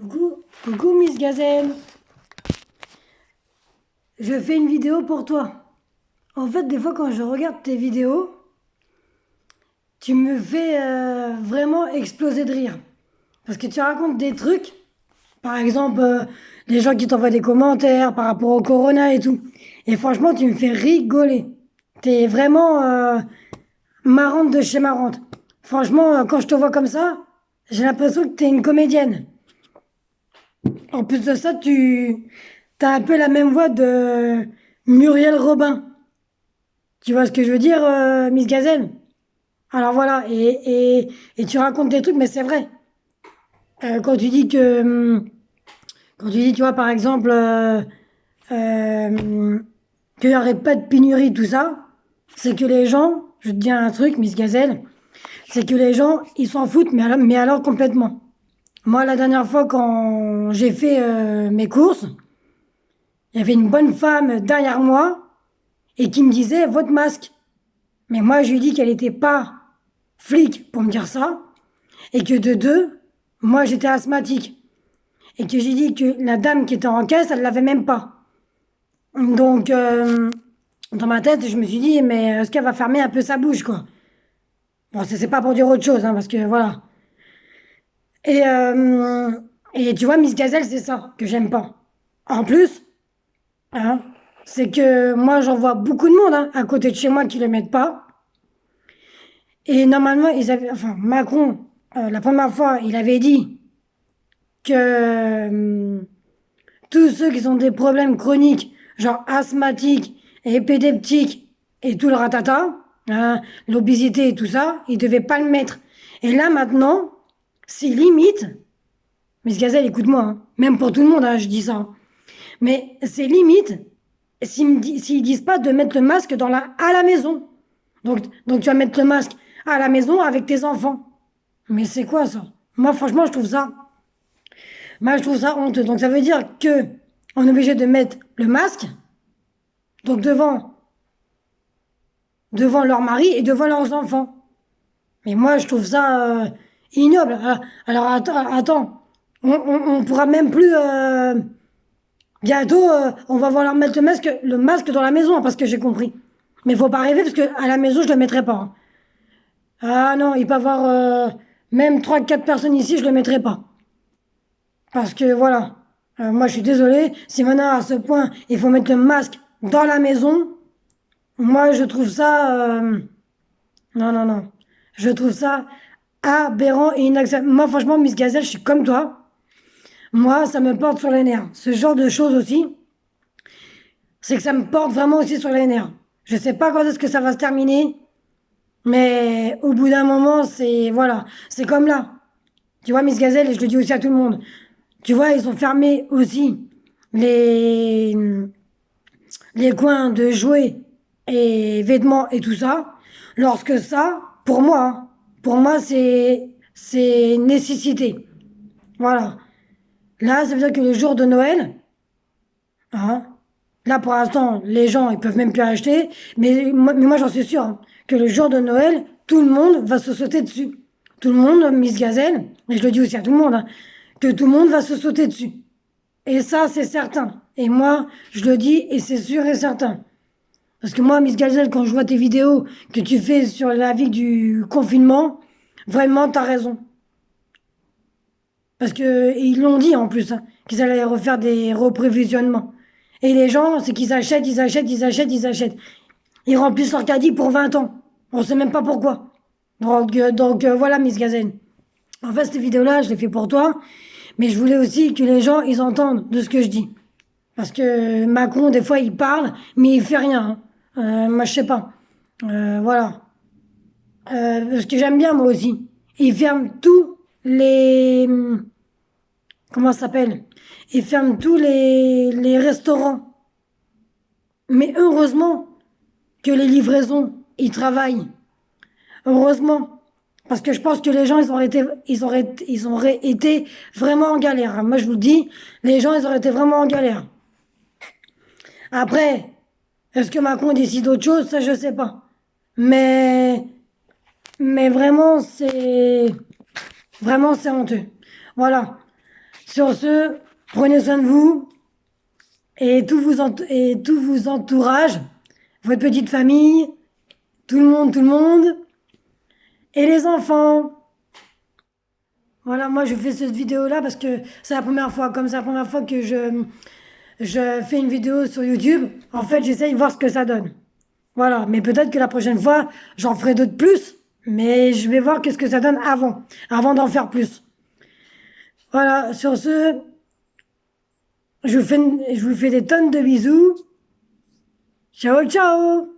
Coucou Miss Gazelle, je fais une vidéo pour toi. En fait, des fois quand je regarde tes vidéos, tu me fais vraiment exploser de rire. Parce que tu racontes des trucs, par exemple, les gens qui t'envoient des commentaires par rapport au corona et tout. Et franchement, tu me fais rigoler. T'es vraiment marrante de chez marrante. Franchement, quand je te vois comme ça, j'ai l'impression que t'es une comédienne. En plus de ça, tu as un peu la même voix de Muriel Robin. Tu vois ce que je veux dire, Miss Gazelle? Alors voilà, et tu racontes des trucs, mais c'est vrai. Quand tu dis que, quand tu dis, tu vois, par exemple, qu'il n'y aurait pas de pénurie, tout ça, c'est que les gens, je te dis un truc, Miss Gazelle, c'est que les gens, ils s'en foutent, mais alors complètement. Moi, la dernière fois, quand j'ai fait mes courses, il y avait une bonne femme derrière moi et qui me disait votre masque. Mais moi, je lui ai dit qu'elle n'était pas flic pour me dire ça et que de deux, moi j'étais asthmatique et que j'ai dit que la dame qui était en caisse, elle l'avait même pas. Donc, dans ma tête, je me suis dit, mais est-ce qu'elle va fermer un peu sa bouche, quoi? Bon, c'est pas pour dire autre chose, hein, parce que voilà. Et, euh, et tu vois, Miss Gazelle, c'est ça que j'aime pas. En plus, hein, c'est que moi, j'en vois beaucoup de monde hein, à côté de chez moi qui le mettent pas. Et normalement, enfin, Macron, la première fois, il avait dit que tous ceux qui ont des problèmes chroniques, genre asthmatiques, épileptiques et tout le ratata, hein, l'obésité et tout ça, ils ne devaient pas le mettre. Et là, maintenant, c'est limite, mais ce gazelle, écoute-moi, hein, même pour tout le monde, hein, je dis ça, hein, mais c'est limite s'ils disent pas de mettre le masque à la maison. Donc tu vas mettre le masque à la maison avec tes enfants. Mais c'est quoi ça? Moi, franchement, je trouve ça honteux. Donc ça veut dire que on est obligé de mettre le masque, donc devant leur mari et devant leurs enfants. Mais moi, je trouve ça ignoble. Alors attends, on pourra même plus bientôt, on va voir leur mettre le masque dans la maison, hein, parce que j'ai compris. Mais faut pas rêver parce que à la maison, je le mettrai pas, hein. Ah non, il peut y avoir même trois quatre personnes ici, je le mettrai pas. Parce que voilà, moi je suis désolée, si maintenant à ce point il faut mettre le masque dans la maison, moi je trouve ça. Non, non, non. Je trouve ça aberrant et inacceptable. Moi franchement, Miss Gazelle, je suis comme toi. Moi, ça me porte sur les nerfs. Ce genre de choses aussi, c'est que ça me porte vraiment aussi sur les nerfs. Je sais pas quand est-ce que ça va se terminer, mais au bout d'un moment, c'est. Voilà. C'est comme là. Tu vois, Miss Gazelle, et je le dis aussi à tout le monde. Tu vois, ils ont fermé aussi les, les coins de jouets et vêtements et tout ça. Lorsque ça, pour moi, c'est nécessité. Voilà. Là, ça veut dire que le jour de Noël, hein, là pour l'instant, les gens ils peuvent même plus acheter, mais moi j'en suis sûre hein, que le jour de Noël, tout le monde va se sauter dessus. Tout le monde, Miss Gazelle, et je le dis aussi à tout le monde, hein, que tout le monde va se sauter dessus. Et ça, c'est certain. Et moi, je le dis et c'est sûr et certain. Parce que moi, Miss Gazelle, quand je vois tes vidéos que tu fais sur la vie du confinement, vraiment, t'as raison. Parce que ils l'ont dit en plus, hein, qu'ils allaient refaire des reprévisionnements. Et les gens, c'est qu'ils achètent, ils achètent, ils achètent, ils achètent. Ils remplissent leur caddie pour 20 ans. On sait même pas pourquoi. Donc voilà, Miss Gazelle. En fait, cette vidéo-là, je l'ai fait pour toi. Mais je voulais aussi que les gens, ils entendent de ce que je dis. Parce que Macron, des fois, il parle, mais il fait rien, hein. Moi, je sais pas. Voilà. Parce que j'aime bien, moi aussi. Il ferme tous les. Comment ça s'appelle? Il ferme tous les restaurants. Mais heureusement que les livraisons, ils travaillent. Heureusement. Parce que je pense que les gens, ils auraient été vraiment en galère. Moi, je vous le dis, les gens, ils auraient été vraiment en galère. Après, est-ce que Macron décide autre chose? Ça, je sais pas. Mais, mais vraiment, c'est honteux. Voilà. Sur ce, prenez soin de vous et tout vous entourage, votre petite famille, tout le monde, et les enfants. Voilà, moi je fais cette vidéo-là parce que c'est la première fois, comme c'est la première fois que je fais une vidéo sur YouTube, en fait j'essaye de voir ce que ça donne. Voilà, mais peut-être que la prochaine fois, j'en ferai d'autres plus, mais je vais voir qu'est-ce que ça donne avant d'en faire plus. Voilà, sur ce, je vous fais des tonnes de bisous. Ciao, ciao!